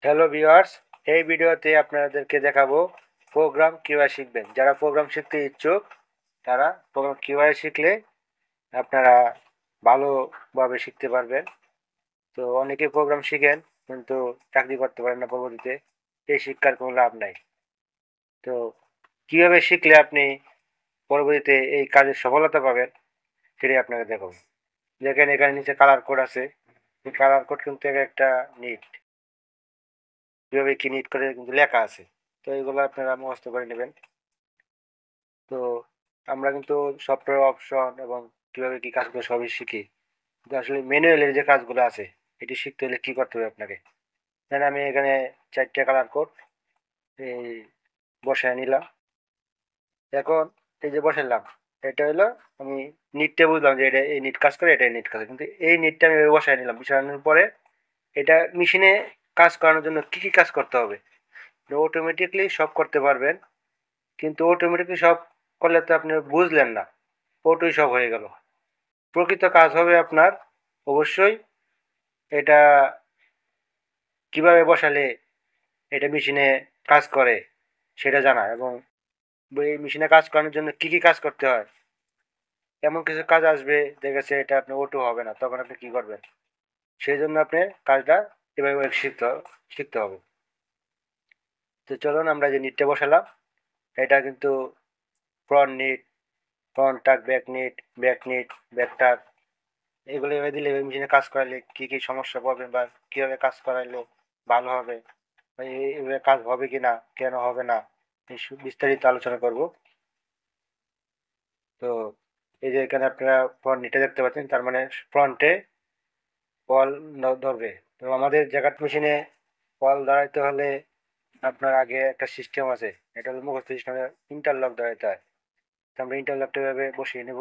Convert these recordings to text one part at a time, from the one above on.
Hello viewers, এই ভিডিওতে আপনাদেরকে দেখাবো প্রোগ্রাম কিভাবে শিখবেন। যারা প্রোগ্রাম শিখতে ইচ্ছুক তারা প্রোগ্রাম কিভাবে শিখলে আপনারা ভালোভাবে শিখতে পারবেন। তো অনেকে প্রোগ্রাম শিখেন কিন্তু চাকরি করতে পারেন না পরবর্তীতে, এই শিক্ষার কোনো লাভ নাই। তো কিভাবে শিখলে আপনি পরবর্তীতে এই কাজে সফলতা পাবেন সেটাই আপনাকে দেখাবো। দেখেন এখানে নিচে কালার কোড আছে, এই কালার কোড কিন্তু একটা নিট, কিভাবে কি নিট করে কিন্তু লেখা আছে। তো এগুলো আপনারা মুখস্থ করে নেবেন। তো আমরা কিন্তু সফটওয়্যার অপশন এবং কিভাবে কি কাজগুলো সবই শিখি, কিন্তু আসলে ম্যানুয়ালের যে কাজগুলো আছে এটি শিখতে হলে কি করতে হবে আপনাকে। তাহলে আমি এখানে 4টে কালার কোড এই বসায় নিলাম। এখন এই যে বসালাম, এটা হলো আমি নিটটা বুঝলাম যে এটা এই নিট কাজ করে, এটা নিট কাজ করে। কিন্তু এই নিটটা আমি বসায় নিলাম, বসানোর পরে এটা মেশিনে কাজ করানোর জন্য কি কি কাজ করতে হবে অটোমেটিকলি সব করতে পারবেন। কিন্তু অটোমেটিকলি সব করলে তো আপনি বুঝলেন না, অটোই সব হয়ে গেল। প্রকৃত কাজ হবে আপনার অবশ্যই এটা কিভাবে বসালে এটা মেশিনে কাজ করে সেটা জানা, এবং এই মেশিনে কাজ করানোর জন্য কি কি কাজ করতে হয়। এমন কিছু কাজ আসবে দেখেছে এটা আপনি অটো হবে না, তখন আপনি কি করবেন? সেই জন্য আপনি কাজটা এভাবে শিখতে হবে। তো চলুন আমরা যে নিটটা বসালাম, এটা কিন্তু ফ্রন্ট নিট, ফ্রন্ট টাক, ব্যাক নিট, ব্যাক টাক, এগুলো এভাবে দিলে মেশিনে কাজ করালে কি কি সমস্যা পাবেন বা কিভাবে কাজ করাইলে ভালো হবে, বা এইভাবে কাজ হবে কি না, কেন হবে না, এই বিস্তারিত আলোচনা করব। তো এই যে এখানে আপনারা ফ্রন্ট নিটে দেখতে পাচ্ছেন, তার মানে ফ্রন্টে কল ধরবে। তো আমাদের জ্যাকেট মেশিনে কল ধরাইতে হলে আপনার আগে একটা সিস্টেম আছে, এটা হলো মুখস্থ সিস্টেমে ইন্টারলক ধরাইতে হয়। তো আমরা ইন্টারলকটা এভাবে বসিয়ে নেব।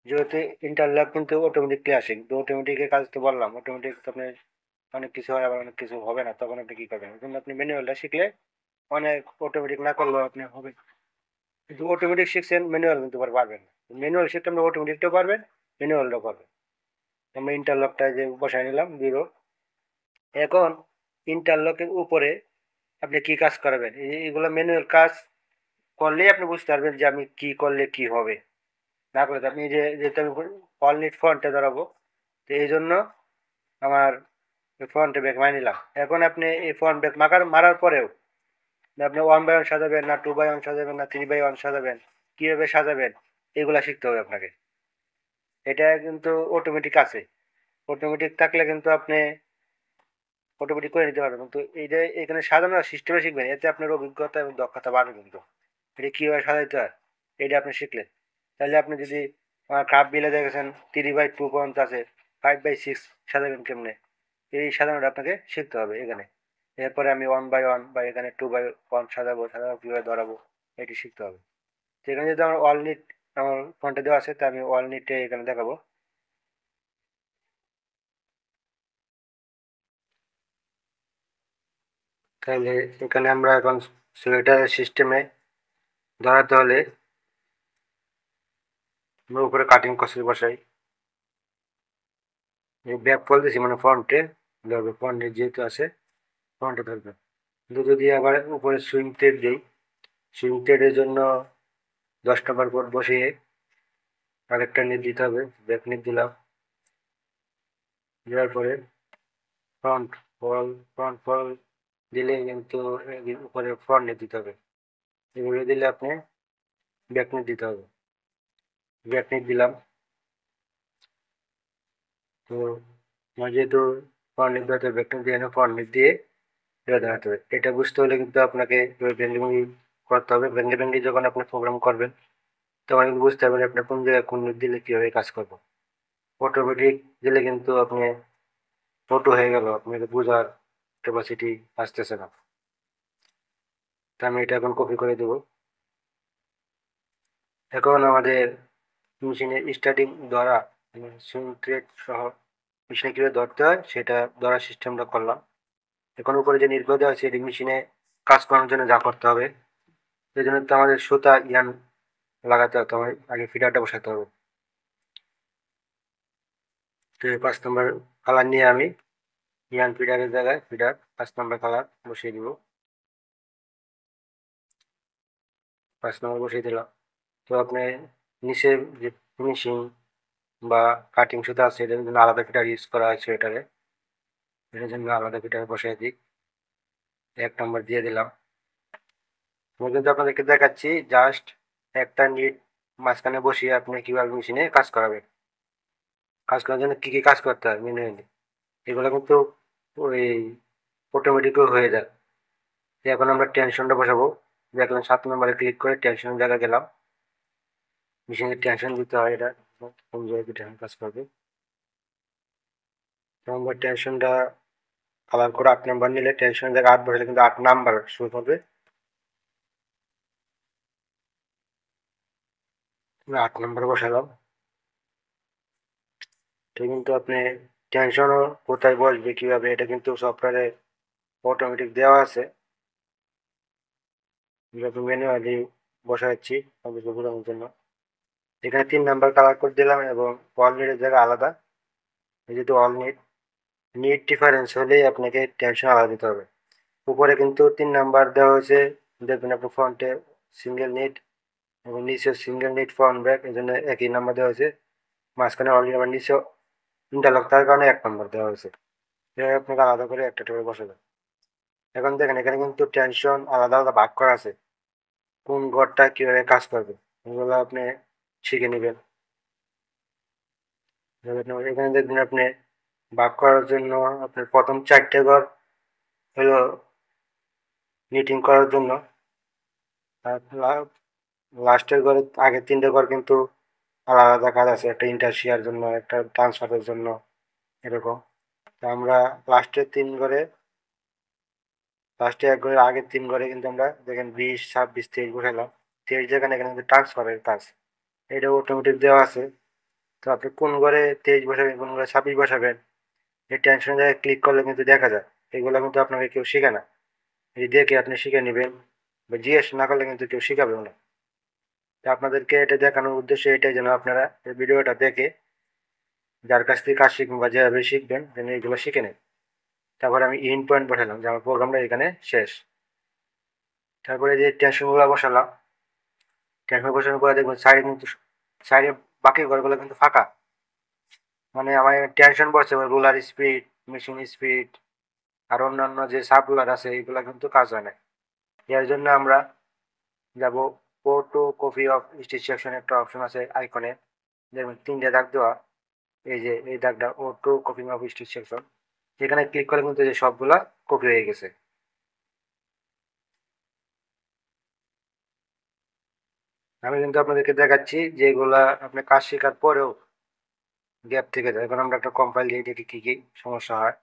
যেহেতু ইন্টারলক কিন্তু অটোমেটিকলি আসে, কিন্তু অটোমেটিকের কাজ তো বললাম, অটোমেটিক তো আপনি অনেক কিছু হয় আবার অনেক কিছু হবে না, তখন আপনি কি করবেন? কিন্তু আপনি ম্যানুয়ালটা শিখলে অনেক অটোমেটিক না করলেও আপনি হবে। কিন্তু অটোমেটিক শিখছেন, ম্যানুয়াল কিন্তু পারবেন না। ম্যানুয়াল শিখতে আপনি অটোমেটিকটাও পারবেন, ম্যানুয়ালটাও পারবেন। আমরা ইন্টারলকটা যে বসাই নিলাম জিরো। এখন ইন্টারলকের উপরে আপনি কি কাজ করাবেন, এগুলো ম্যানুয়াল কাজ করলেই আপনি বুঝতে পারবেন যে আমি কি করলে কি হবে। না করলে তো আপনি যেহেতু আমি অল নিট ফ্রন্টে ধরাবো, তো এই জন্য আমার ফ্রন্টে ব্যাক মারি নিলাম। এখন আপনি এই ফ্রন্ট ব্যাক মারার পরেও আপনি 1/1 সাজাবেন না 2/1 সাজাবেন না 3/1 সাজাবেন, কিভাবে সাজাবেন এগুলা শিখতে হবে আপনাকে। এটা কিন্তু অটোমেটিক আছে, অটোমেটিক থাকলে কিন্তু আপনি অটোমেটিক করে নিতে পারবেন। কিন্তু এইটা এখানে সাজানোর সিস্টেমে শিখবেন, এতে আপনার অভিজ্ঞতা এবং দক্ষতা বাড়বে। কিন্তু এটা কীভাবে সাজাইতে হয় এটা আপনি শিখলেন, তাহলে আপনি যদি আমার কাপ বিলে দেখেছেন 3/2 পর্যন্ত আছে, 5/6 সাজাবেন কেমনে, এই সাজানোটা আপনাকে শিখতে হবে এখানে। এরপরে আমি 1/1 বা এখানে 2/1 সাজাবো কীভাবে ধরাবো এটি শিখতে হবে। তো এখানে যদি আমার অল নিট আমার ফ্রন্টে দেওয়া আছে, তা আমি অল নিটে এখানে দেখাবো। তাহলে এখানে আমরা এখন সোয়েটার সিস্টেমে ধরাতে হলে আমরা উপরে কাটিং কষে বসাই, ব্যাক ফল দিয়েছি মানে ফ্রন্টে ধরবে, ফ্রন্টে যেহেতু আছে ফ্রন্টে ধরবে। কিন্তু যদি আবার উপরে সুইং টেপ দিই, সুইং টেপের জন্য 10 নম্বর বোর্ড বসিয়ে আরেকটা নিট দিতে হবে, ব্যাক নিট দিলাম। দেওয়ার পরে ফ্রন্ট ফ্রন্ট ফল দিলে কিন্তু উপরে ফ্রন্ট নিট দিতে হবে, এগুলো দিলে আপনি ব্যাক নিট দিতে হবে। ব্যাক নিট দিলাম। তো আমার যেহেতু ফ্রন্ট নিট দিতে হবে, ব্যাক নিট দিয়ে ফ্রন্ট নিট দিয়ে এটা দেখাতে হবে। এটা বুঝতে হলে কিন্তু আপনাকে ভেঙে ভেঙে করতে হবে। ভেঙে ভেঙে যখন আপনি প্রোগ্রাম করবেন তখন কিন্তু বুঝতে পারবেন আপনি কোন জায়গায় কোন নিট দিলে কীভাবে কাজ করবো। অটোমেটিক দিলে কিন্তু আপনি অটো হয়ে গেল, আপনাকে বোঝার ক্যাপাসিটি আসতেছে না। তা আমি এটা এখন কপি করে দেবো। এখন আমাদের মেশিনের স্টার্টিং ধরা সুইং ট্রেড সহ মেশিনে কীভাবে ধরতে হয় সেটা ধরার সিস্টেমটা করলাম। এখন উপরে যে নির্ভর দেওয়া আছে এটি মেশিনে কাজ করানোর জন্য যা করতে হবে, সেই জন্য তো আমাদের সুতা ইয়ান লাগাতে হবে, আমার আগে ফিডারটা বসাতে হবে। তো 5 নম্বর কালার নিয়ে আমি ইয়ান ফিডারের জায়গায় ফিডার 5 নম্বর কালার বসিয়ে দিব। 5 নম্বর বসিয়ে দিলাম। তো আপনি নিচে যে ফিনিশিং বা কাটিং সুতা আছে এটার জন্য আলাদা ফিটার ইউজ করা হয়েছে এটারে, এটার জন্য আলাদা ফিটার বসিয়ে দিই। 1 নম্বর দিয়ে দিলাম। আমি কিন্তু আপনাদেরকে দেখাচ্ছি জাস্ট একটা নিট মাঝখানে বসিয়ে আপনি কিভাবে মেশিনে কাজ করাবেন। কাজ করার জন্য কি কি কাজ করতে হয় ম্যানুয়ালি, এগুলো কিন্তু ওই অটোমেটিক হয়ে যায়। এখন আমরা টেনশনটা বসাবো। দেখলাম 7 নম্বরে ক্লিক করে টেনশনের জায়গায় গেলাম। মেশিনে টেনশন দিতে হয়, এটা কোন জায়গায় টেনশন কাজ করবে। নম্বর টেনশনটা কালার করে 8 নাম্বার নিলে টেনশনের জায়গায় 8 বসালে কিন্তু 8 নাম্বার শুরু হবে। 8 নাম্বার বসালাম। এটা কিন্তু আপনি টেনশনও কোথায় বসবে কিভাবে এটা কিন্তু সফটওয়্যারে অটোমেটিক দেওয়া আছে। যেহেতু ম্যানুয়ালি বসাচ্ছি বোঝানোর জন্য। এখানে 3 নাম্বার কালার করে দিলাম এবং অল নিটের জায়গায় আলাদা। যেহেতু অল নিট নিট ডিফারেন্স হলেই আপনাকে টেনশন আলাদা দিতে হবে। উপরে কিন্তু 3 নাম্বার দেওয়া হয়েছে, দেখবেন আপনার ফ্রন্টে সিঙ্গেল নিট এবং নিচে সিঙ্গেল নিট ফ্রন্ট ব্যাক, এই জন্য একই নাম্বার দেওয়া হয়েছে। মাঝখানে অল নিট আবার নিচে ইন্টারলক থাকার কারণে 1 নাম্বার দেওয়া হয়েছে। এভাবে আপনাকে আলাদা করে একটা টেবিলে বসাবেন। এখন দেখেন এখানে কিন্তু টেনশন আলাদা আলাদা ভাগ করা আছে, কোন ঘরটা কিভাবে কাজ করবে এগুলো আপনি শিখে নেবেন। এখানে দেখবেন আপনি ভাগ করার জন্য আপনার প্রথম 4টে ঘর হলো নিটিং করার জন্য, আর লাস্টের ঘরে আগে 3টে ঘর কিন্তু আলাদা আলাদা কাজ আছে, একটা ইন্টারশিয়ার জন্য একটা ট্রান্সফারের জন্য এরকম। তো আমরা লাস্টের 3 ঘরে লাস্টে 1 ঘরে আগের 3 ঘরে কিন্তু আমরা দেখেন 20, 26, 23 বসাইলাম। 23 যেখানে এখানে কিন্তু ট্রান্সফারের কাজ, এটা অটোমেটিক দেওয়া আছে। তো আপনি কোন ঘরে 23 বসাবেন কোন ঘরে 26 বসাবেন এই টেনশন জায়গায় ক্লিক করলে কিন্তু দেখা যায়। এগুলো কিন্তু আপনাকে কেউ শেখে না, এই দেখে আপনি শিখে নেবেন বা জিজ্ঞেস না করলে কিন্তু কেউ শিখাবেও না। তো আপনাদেরকে এটা দেখানোর উদ্দেশ্য এটাই যেন আপনারা এই ভিডিওটা দেখে যার কাছ থেকে কাজ শিখবেন বা যেভাবে শিখবেন যেন এগুলো শিখে নেন। তারপরে আমি ইন পয়েন্ট বসালাম যে আমার প্রোগ্রামটা এখানে শেষ। তারপরে যে টেনশনগুলো বসালাম, টেনশন বসানোর পরে দেখবেন সাইডে কিন্তু সাইডে বাকি ঘরগুলো কিন্তু ফাঁকা, মানে আমার টেনশন বসছে রুলার স্পিড, মেশিন স্পিড আর অন্যান্য যে সাব রুলার আছে এগুলো কিন্তু কাজ হয় না। এর জন্য আমরা যাব ফটো কপি অফ ইনস্ট্রাকশন, একটা অপশন আছে আইকনে, দেখবেন 3টে দাগ দেওয়া, এই যে এই দাগটা অটো কপি অফ ইনস্ট্রাকশন, এখানে ক্লিক করলে কিন্তু যে সবগুলা কপি হয়ে গেছে। আমি কিন্তু আপনাদেরকে দেখাচ্ছি যেগুলা আপনি কাজ শেখার পরেও গ্যাপ থেকে যায়। এখন আমরা একটা কম্পাইল দিয়ে দেখি কি কি সমস্যা হয়,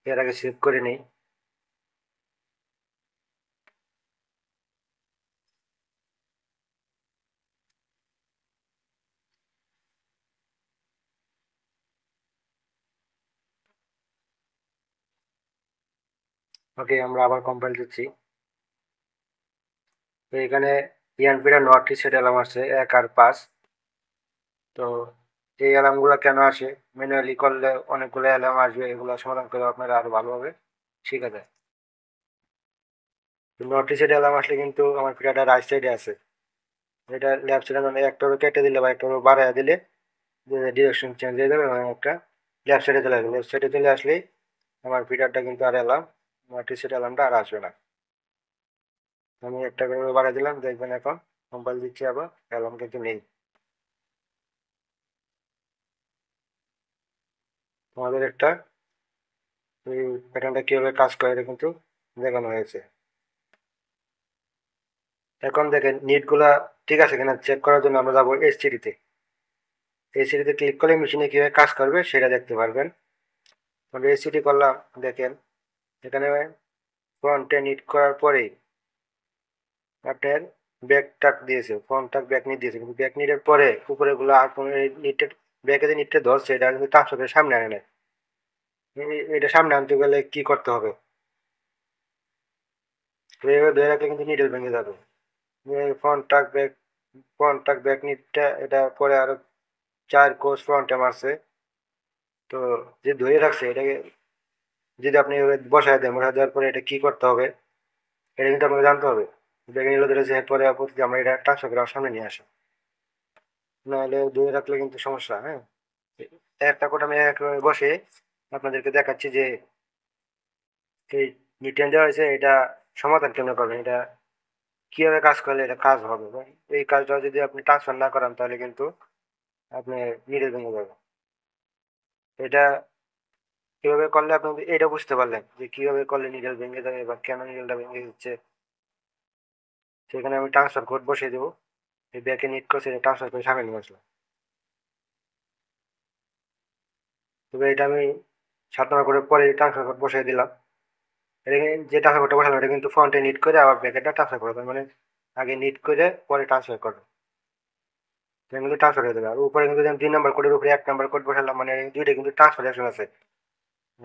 এর আগে সেভ করে নিই। ওকে, আমরা আবার কম্পাইল দিচ্ছি। তো এখানে ইয়ানফিডার নট সেট অ্যালার্ম আছে 1 আর 5। তো এই অ্যালার্মগুলো কেন আসে, ম্যানুয়ালি করলে অনেকগুলো অ্যালার্ম আসবে, এগুলো সমাধান করে আপনারা আরো ভালোভাবে শিখে যায়। নট সেট অ্যালার্ম আসলে কিন্তু আমার ফিডারটা রাইট সাইডে আছে, এটা লেফট সাইডে মানে একটা কেটে দিলে বা একটা বাড়ায় দিলে ডিরেকশন চেঞ্জ হয়ে যাবে এবং একটা লেফট সাইডে চলে আসবে। লেফট সাইডে চলে আসলেই আমার ফিডারটা কিন্তু আর অ্যালার্ম নট সেট অ্যালার্মটা আর আসবে না। আমি একটা করে বাড়াই দিলাম, দেখবেন এখন কম্পাইল দিচ্ছি আবার অ্যালার্ম কিন্তু নেই। তোমাদের একটা এই প্যাটার্নটা কিভাবে কাজ করে এটা কিন্তু দেখানো হয়েছে। এখন দেখেন নিটগুলা ঠিক আছে কিনা চেক করার জন্য আমরা যাবো এইচটিডিতে। এইচটিডিতে ক্লিক করলে মেশিনে কিভাবে কাজ করবে সেটা দেখতে পারবেন। আমরা এইচটিডি করলাম, দেখেন এখানে ফ্রন্টে নিট করার পরেই আপনার ব্যাক টাক দিয়েছে, ফ্রন্ট টাক ব্যাক নিট দিয়েছে, কিন্তু ব্যাক নিটের পরে উপরে গুলো আর কোনো নিটের ব্যাকে যে নিটটা ধরছে এটা কিন্তু ট্রান্সফারের সামনে আনে না। এটা সামনে আনতে গেলে কি করতে হবে, এইভাবে ধরে রাখলে কিন্তু নিডল ভেঙে যাবে। ফ্রন্ট টাক ব্যাক, ফ্রন্ট টাক ব্যাক নিটটা এটা পরে আরো 4 কোর্স ফ্রন্টে মারছে। তো যে ধরে রাখছে এটাকে যদি আপনি এভাবে বসায় দেন, বসায় দেওয়ার পরে এটা কি করতে হবে এটা কিন্তু আপনাকে জানতে হবে। ব্যাগে নিলে ধরে যে পরে পরবর্তীতে আমরা এটা ট্রান্সফার করে সামনে নিয়ে আসি, নাহলে দূরে রাখলে কিন্তু সমস্যা। হ্যাঁ, একটা কোড আমি একভাবে বসে আপনাদেরকে দেখাচ্ছি যে এই রিটার্ন দেওয়া হয়েছে, এটা সমাধান কেমন করবেন, এটা কিভাবে কাজ করলে এটা কাজ হবে। এই কাজটা যদি আপনি ট্রান্সফার না করান তাহলে কিন্তু আপনি নিডল ভেঙে যাবে। এটা কিভাবে করলে আপনি এটা বুঝতে পারলেন যে কিভাবে করলে নিডল ভেঙে যাবে বা কেন নিডলটা ভেঙে যাচ্ছে, সেখানে আমি ট্রান্সফার কোড বসিয়ে দেবো। এই ব্যাকে নিট করে সেটা ট্রান্সফার করে সামনে নিয়ে আসলাম। তবে এটা আমি 7 নম্বর করে পরে ট্রান্সফার কোড বসিয়ে দিলাম। এটা যে ট্রান্সফার কোডটা বসালাম এটা কিন্তু ফ্রন্টে নিট করে আবার ব্যাকেটা ট্রান্সফার করবে, মানে আগে নিট করে পরে ট্রান্সফার করবে, এটা কিন্তু ট্রান্সফার হয়ে যাবে। আর উপরে কিন্তু 2 নম্বর কোডের উপরে 1 নম্বর কোড বসালাম, মানে দুইটা কিন্তু ট্রান্সফার অপশন আছে।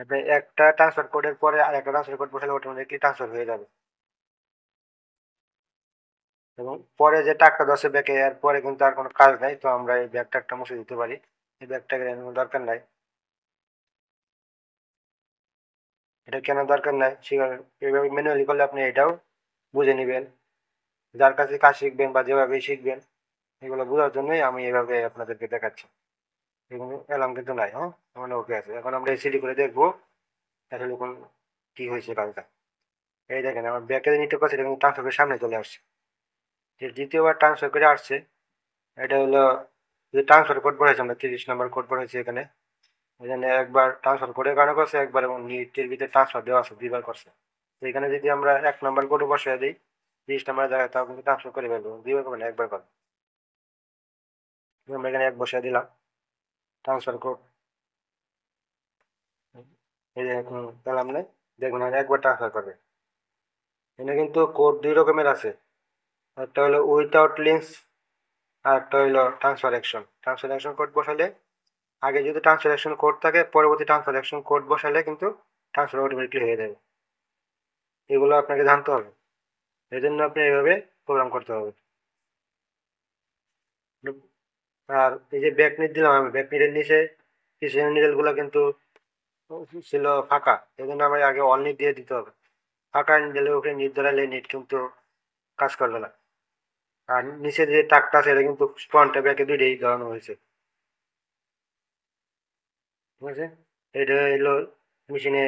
আপনি একটা ট্রান্সফার কোডের পরে আর একটা ট্রান্সফার কোড বসালে অটোমেটিকলি ট্রান্সফার হয়ে যাবে। এবং পরে যে টাকা দশে ব্যাকে এর পরে কিন্তু আর কোনো কাজ নাই, তো আমরা এই ব্যাগটা একটা মুছে দিতে পারি। এই ব্যাগটাকে কোনো দরকার নাই। এটা কেন দরকার নাই সেখানে এইভাবে ম্যানুয়ালি করলে আপনি এটাও বুঝে নেবেন। যার কাছে কাজ শিখবেন বা যেভাবে শিখবেন এগুলো বোঝার জন্যই আমি এভাবে আপনাদেরকে দেখাচ্ছি। এগুলো অ্যালার্ম কিন্তু নাই। হ্যাঁ, মানে ওকে আছে। এখন আমরা এসিডি করে দেখবো আসলে কোন কি হয়েছে কাজটা। এই দেখেন আমার ব্যাকে নিতে পারছে, এটা কিন্তু ট্রান্সফার করে সামনে চলে আসছে। যে দ্বিতীয়বার ট্রান্সফার করে আসছে এটা হলো যে ট্রান্সফার কোড পড়েছে, আমরা 30 নম্বর কোড পড়েছি এখানে। এখানে একবার ট্রান্সফার করে কারণে করছে, একবার এবং নিটের ভিতরে ট্রান্সফার দেওয়া আছে 2বার করছে। তো এখানে যদি আমরা 1 নম্বর কোডও বসিয়ে দিই 30 নম্বরের জায়গায়, তাও কিন্তু ট্রান্সফার করে ফেলবো। 2বার করবো না, একবার করবো। আমরা এখানে এক বসিয়ে দিলাম ট্রান্সফার কোড। এই যে এখন পেলাম না, দেখুন আর একবার ট্রান্সফার করবে। এখানে কিন্তু কোড 2 রকমের আছে, একটা হলো উইথাউট লিঙ্কস আর একটা হলো transfer action. Transfer action code বসালে আগে যদি ট্রান্সফার অ্যাকশন কোড থাকে পরবর্তী ট্রান্সফার অ্যাকশন কোড বসালে কিন্তু ট্রান্সফার অটোমেটিকলি হয়ে যাবে। এগুলো আপনাকে জানতে হবে, এই জন্য আপনি এইভাবে প্রোগ্রাম করতে হবে। আর এই যে ব্যাক নিট দিলাম আমি, ব্যাক নিটের নিচে পিছনের নিডেল গুলো কিন্তু ছিল ফাঁকা, এই জন্য আমার আগে অল নিট দিয়ে দিতে হবে। ফাঁকা নিডেলের উপরে নিট ধরালে নিট কিন্তু কাজ করবে না। আর নিচে যে টাকটা আছে এটা কিন্তু ফ্রন্টে ব্যাকে দুইটাই ধরানো হয়েছে, ঠিক আছে। এটা হলো মেশিনে